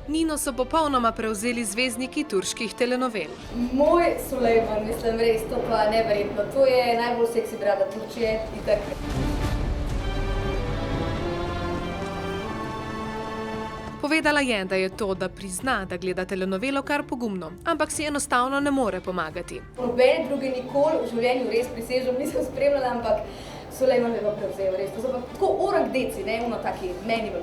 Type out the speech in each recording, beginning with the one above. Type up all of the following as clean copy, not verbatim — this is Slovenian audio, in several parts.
Nino so popolnoma prevzeli zvezdniki turških telenovel. Moj Sulejman, mislim, res, to pa neverjetno. To je najbolj seksi brada Turčije. Itak. Povedala je, da je to, da prizna, da gleda telenovelo kar pogumno, ampak si enostavno ne more pomagati. Nobene druge nikoli v življenju res prisežem, nisem spremljala, ampak Sulejman me pa prevzel, res. To so pa tako orang deci, ne, ono taki meni pa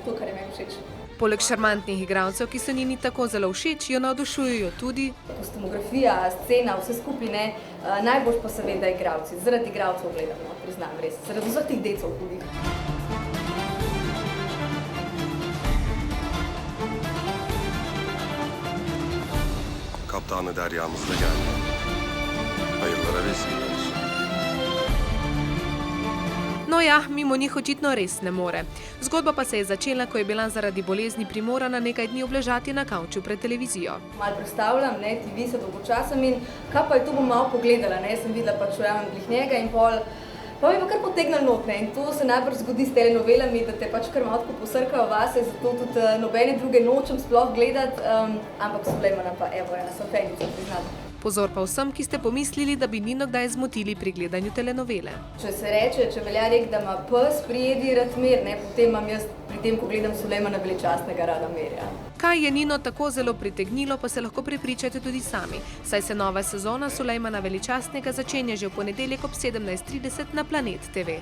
to, kar je meni všeč. Poleg šarmantnih igralcev, ki so Nini tako zelo všeč, jo navdušujejo tudi kostumografija, scena, vse skupaj, ne, najbolj pa seveda igralci. Zaradi igralcev gledam, no, priznam, res. Zaradi vseh teh decov hudih. Kaptanı deryamızda geldi. Hayırlara vesile olsun. No ja, mimo njih očitno res ne more. Zgodba pa se je začela, ko je bila zaradi bolezni primorana nekaj dni obležati na kavču pred televizijo. Malo predstavljam, ne, TV se dolgočasam in kaj pa je to bom malo pogledala, ne, sem videla pač ujamem glih njega in pol, pa mi pa kar potegnil not, ne, in to se najbrž zgodi s telenovelami, da te pač kar malo tako posrkajo vase, zato tudi nobene druge nočem sploh gledati, ampak Sulejmana pa, evo, ena sem fenica, priznam. Pozor pa vsem, ki ste pomislili, da bi Nino kdaj zmotili pri gledanju telenovele. Če se reče, če velja reči, da ima pes prijedi rad mir, ne, potem imam jaz pri tem, ko gledam Sulejmana veličastnega rada mirja. Kaj je Nino tako zelo pritegnilo, pa se lahko prepričate tudi sami, saj se nova sezona Sulejmana veličastnega začenja že v ponedeljek ob 17:30 na Planet TV.